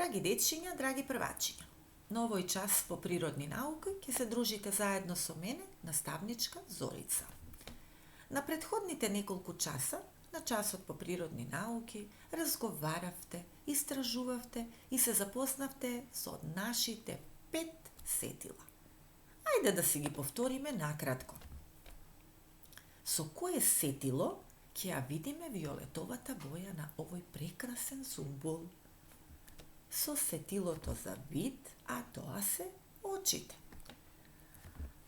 Драги дечиња, драги првачиња, на овој час по природни науки ќе се дружите заедно со мене, наставничка Зорица. На претходните неколку часа, на часот по природни науки, разговаравте, истражувавте и се запознавте со нашите 5 сетила. Ајде да си ги повториме накратко. Со кое сетило ќе ја видиме виолетовата боја на овој прекрасен сумбул? Со сетилото за вид, а тоа се очите.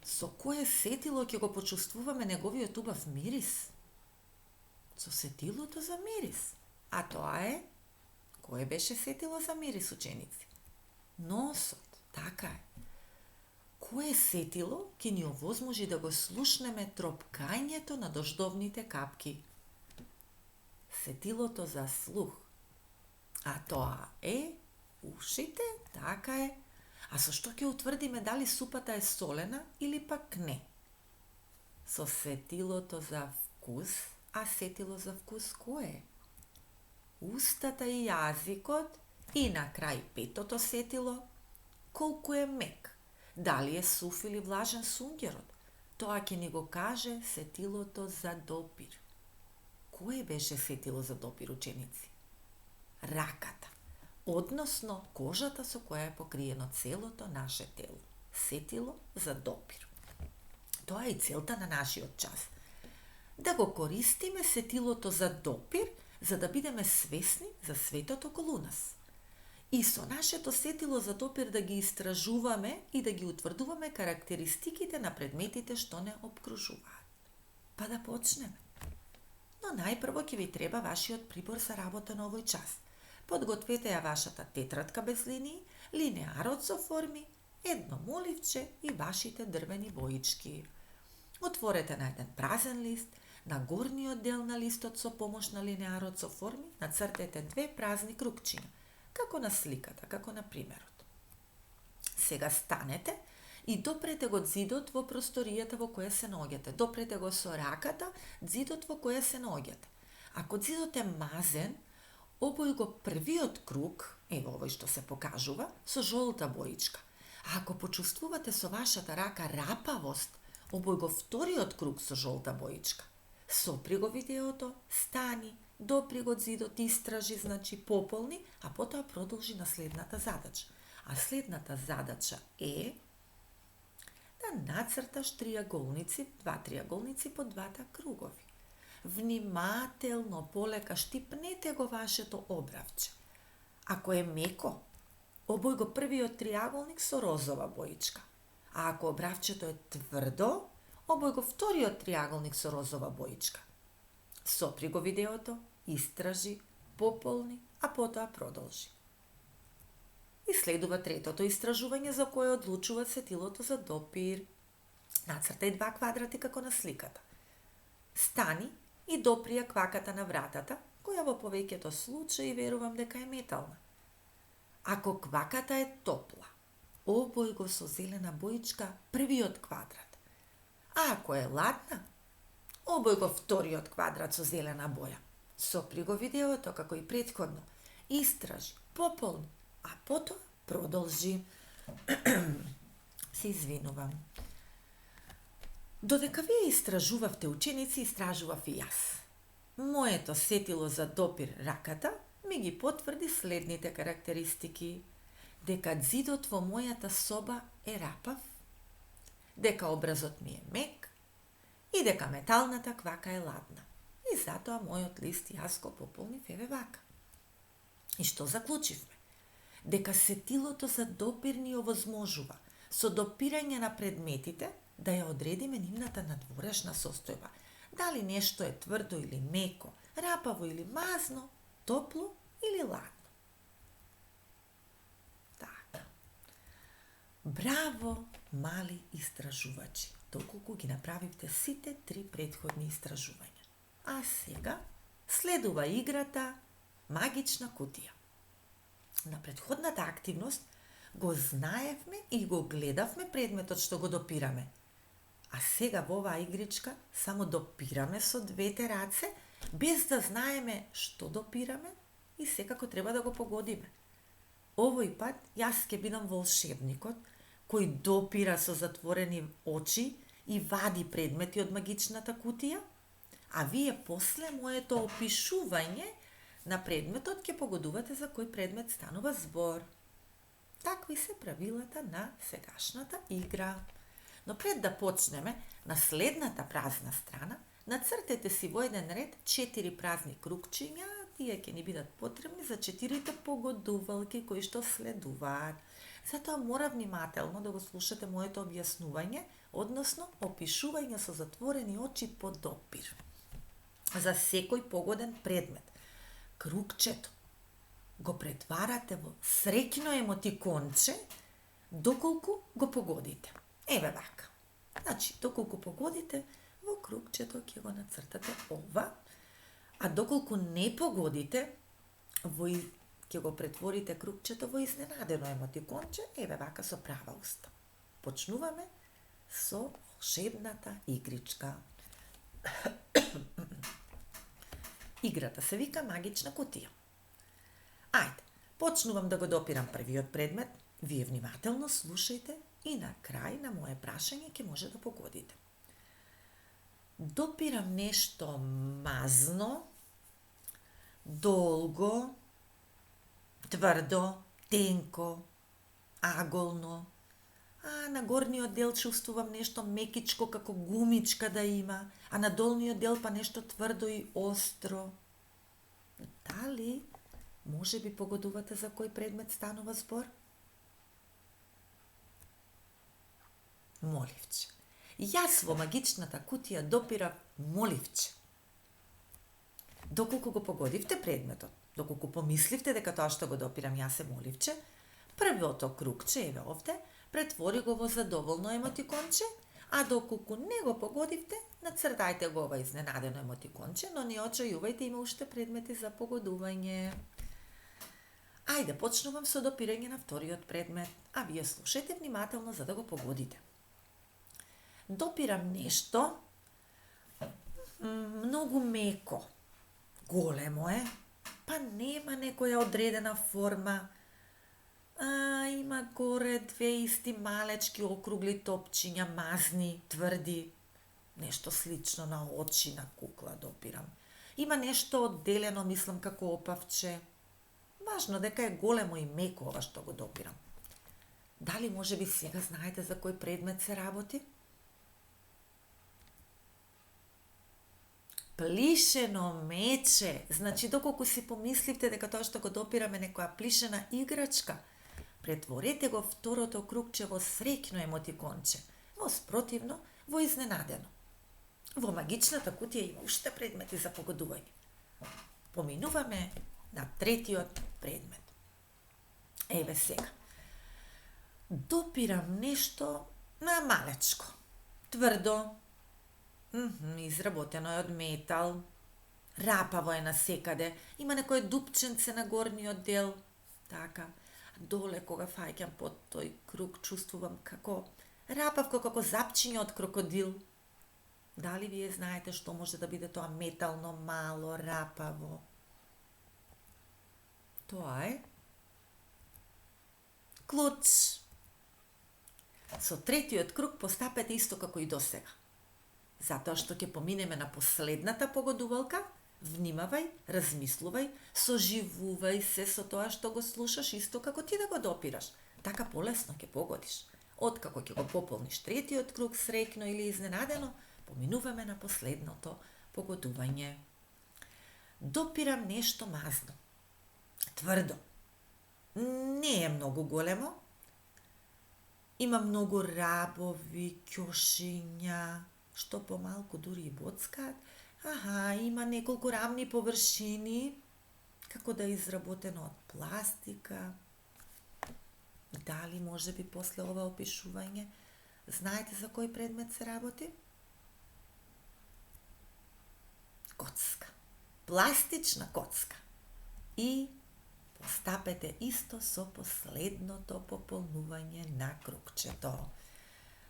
Со кое сетило ќе го почувствуваме неговиот убав мирис? Со сетилото за мирис, а тоа е... Кое беше сетило за мирис, ученици? Носот, така е. Кое сетило ќе ни овозможи да го слушнеме тропкањето на дождовните капки? Сетилото за слух, а тоа е ушите, така е. А со што ќе утврдиме дали супата е солена или пак не? Со сетилото за вкус, а сетило за вкус кое е? Устата и јазикот и на крај петото сетило, колку е мек, дали е сув или влажен сунгерот, тоа ќе ни го каже сетилото за допир. Кое беше сетило за допир, ученици? Раката, односно кожата со која е покриено целото наше тело. Сетило за допир. Тоа е и целта на нашиот час. Да го користиме сетилото за допир, за да бидеме свесни за светот околу нас. И со нашето сетило за допир да ги истражуваме и да ги утврдуваме карактеристиките на предметите што не обкружуваат. Па да почнеме. Но најпрво ќе ви треба вашиот прибор за работа на овој час. Подгответе ја вашата тетрадка без линии, линеарот со форми, едно моливче и вашите дрвени боички. Отворете на еден празен лист, на горниот дел на листот со помош на линеарот со форми нацртете 2 празни кругчиња, како на сликата, како на примерот. Сега станете и допрете го ѕидот во просторијата во која се наоѓате. Допрете го со раката ѕидот во која се наоѓате. Ако ѕидот е мазен, обој го првиот круг, ево овој што се покажува, со жолта боичка. А ако почувствувате со вашата рака рапавост, обој го вториот круг со жолта боичка. Сопри го видеото, стани, допри го ѕидот, истражи, значи пополни, а потоа продолжи на следната задача. А следната задача е да нацрташ триаголници, 2 триаголници по 2 кругови. Внимателно, полека штипнете го вашето обравче. Ако е меко, обој го првиот триаголник со розова боичка. А ако обравчето е тврдо, обој го вториот триаголник со розова боичка. Сопри го видеото, истражи, пополни, а потоа продолжи. И следува третото истражување за кое одлучува сетилото за допир. Нацртај 2 квадрати како на сликата. Стани и допри ја кваката на вратата, која во повеќето случаи верувам дека е метална. Ако кваката е топла, обој го со зелена боичка првиот квадрат. А ако е ладна, обој го вториот квадрат со зелена боја. Сопри го видеото како и претходно, истражи, пополни, а потоа продолжи. Се извинувам. Додека вие истражувавте, ученици, истражував и јас. Моето сетило за допир раката ми ги потврди следните карактеристики. Дека ѕидот во мојата соба е рапав, дека образот ми е мек и дека металната квака е ладна. И затоа мојот лист јас го пополнив еве вака. И што заклучивме? Дека сетилото за допир ни овозможува со допирање на предметите да ја одредиме нивната надворешна состојба. Дали нешто е тврдо или меко, рапаво или мазно, топло или ладно. Така. Браво, мали истражувачи, доколку ги направивте сите 3 претходни истражувања. А сега следува играта Магична кутија. На претходната активност го знаевме и го гледавме предметот што го допираме. А сега во оваа игричка само допираме со 2 раце, без да знаеме што допираме и секако треба да го погодиме. Овој пат јас ќе бидам волшебникот кој допира со затворени очи и вади предмети од магичната кутија, а вие после моето опишување на предметот ќе погодувате за кој предмет станува збор. Такви се правилата на сегашната игра. Но пред да почнеме, на следната празна страна, нацртете си во еден ред 4 празни кругчиња, тие ќе ни бидат потребни за 4 погодувалки кои што следуваат. Затоа мора внимателно да го слушате моето објаснување, односно опишување со затворени очи по допир. За секој погоден предмет, кругчето го претварате во среќно емотиконче доколку го погодите. Еве вака. Значи, доколку погодите, во кругчето ќе го нацртате ова, а доколку не погодите, ќе го претворите кругчето во изненадено емотиконче, еве вака со права уста. Почнуваме со волшебната игричка. Играта се вика магична кутија. Ајде, почнувам да го допирам првиот предмет, вие внимателно слушајте и на крај на мое прашање ќе може да погодите. Допирам нешто мазно, долго, тврдо, тенко, аголно, а на горниот дел чувствувам нешто мекичко како гумичка да има, а на долниот дел па нешто тврдо и остро. Дали може би погодувате за кој предмет станува збор? Моливче. Јас во магичната кутија допирав моливче. Доколку го погодивте предметот, доколку помисливте дека тоа што го допирам јас е моливче, првото кругче, еве овде, претвори го во задоволно емотиконче, а доколку не го погодивте, нацртајте го ова изненадено емотиконче, но не очајувајте, има уште предмети за погодување. Ајде, почнувам со допирање на вториот предмет, а вие слушајте внимателно за да го погодите. Допирам нешто многу меко, големо е, па нема некоја одредена форма, има горе две исти малечки округли топчиња, мазни, тврди, нешто слично на очи на кукла допирам. Има нешто одделено, мислам, како опавче. Важно дека е големо и меко ова што го допирам. Дали може би сега знаете за кој предмет се работи? Плишено мече. Значи, доколку си помисливте дека тоа што го допираме некоја плишена играчка, претворете го второто кругче во среќно емотиконче, во спротивно, во изненадено. Во магичната кутија има уште предмети за погодување. Поминуваме на третиот предмет. Еве сега. Допирам нешто на малечко, тврдо, изработено е од метал, рапаво е насекаде, има некое дупченце на горниот дел, така. Доле кога фаќам под тој круг чувствувам како рапавко, како запчиња од крокодил. Дали вие знаете што може да биде тоа метално, мало, рапаво? Тоа е клуч. Со третиот круг постапете исто како и досега. Затоа што ќе поминеме на последната погодувалка, внимавај, размислувај, соживувај се со тоа што го слушаш исто како ти да го допираш. Така полесно ќе погодиш. Откако ќе го пополниш третиот круг среќно или изненадено, поминуваме на последното погодување. Допирам нешто мазно, тврдо. Не е многу големо. Има многу рабови, ќошиња, што помалку дури и боцкаат. Има неколку рамни површини, како да е изработено од пластика. Дали може би после ова опишување знаете за кој предмет се работи? Коцка. Пластична коцка. И постапете исто со последното пополнување на кругчето.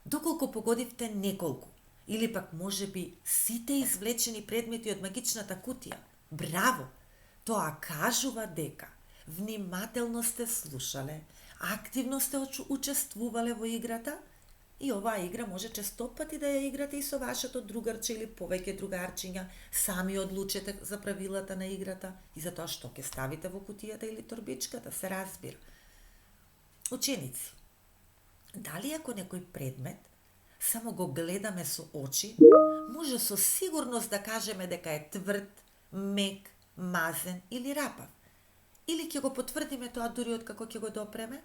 Доколку погодивте неколку, или пак може би сите извлечени предмети од магичната кутија, браво! Тоа кажува дека внимателно сте слушале, активно сте учествувале во играта и оваа игра може често пати да ја играте и со вашето другарче или повеќе другарчиња, сами одлучете за правилата на играта и за тоа што ќе ставите во кутијата или торбичката, се разбира. Ученици, дали ако некој предмет само го гледаме со очи, може со сигурност да кажеме дека е тврд, мек, мазен или рапав? Или ќе го потврдиме тоа дури откако ќе го допреме?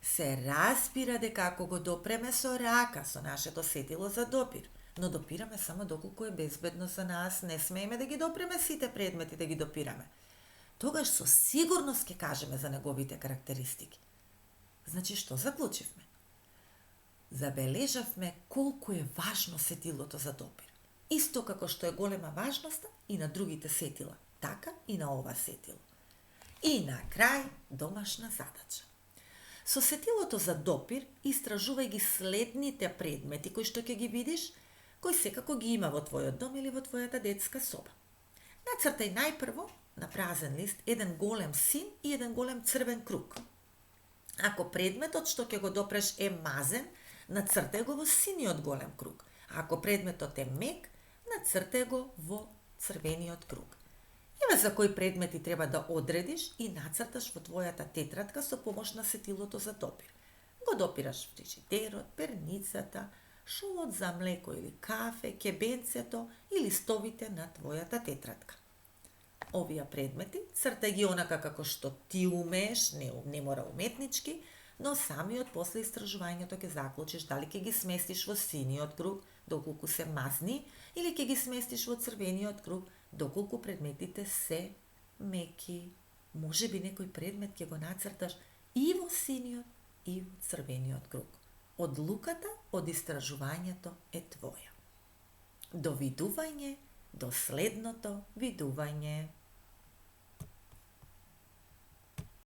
Се разбира дека ако го допреме со рака, со нашето сетило за допир, но допираме само доколку е безбедно за нас, не смееме да ги допреме сите предмети да ги допираме. Тогаш со сигурност ќе кажеме за неговите карактеристики. Значи, што заклучивме? Забележавме колку е важно сетилото за допир. Исто како што е голема важноста и на другите сетила, така и на ова сетило. И на крај, домашна задача. Со сетилото за допир истражувај ги следните предмети кои што ќе ги видиш, кои секако ги има во твојот дом или во твојата детска соба. Нацртај најпрво на празен лист еден голем син и еден голем црвен круг. Ако предметот што ќе го допреш е мазен, нацртај го во синиот голем круг. А ако предметот е мек, нацртај го во црвениот круг. Еве за кои предмети треба да одредиш и нацрташ во твојата тетрадка со помош на сетилото за допир. Го допираш фрижидерот, перницата, шолот за млеко или кафе, кебенцето и листовите на твојата тетрадка. Овие предмети цртај ги онака како што ти умееш, не мора уметнички, но самиот после истражувањето ќе заклучиш дали ќе ги сместиш во синиот круг, доколку се мазни, или ќе ги сместиш во црвениот круг, доколку предметите се меки. Може би некој предмет ќе го нацрташ и во синиот, и во црвениот круг. Одлуката од истражувањето е твоја. До видување, до следното видување.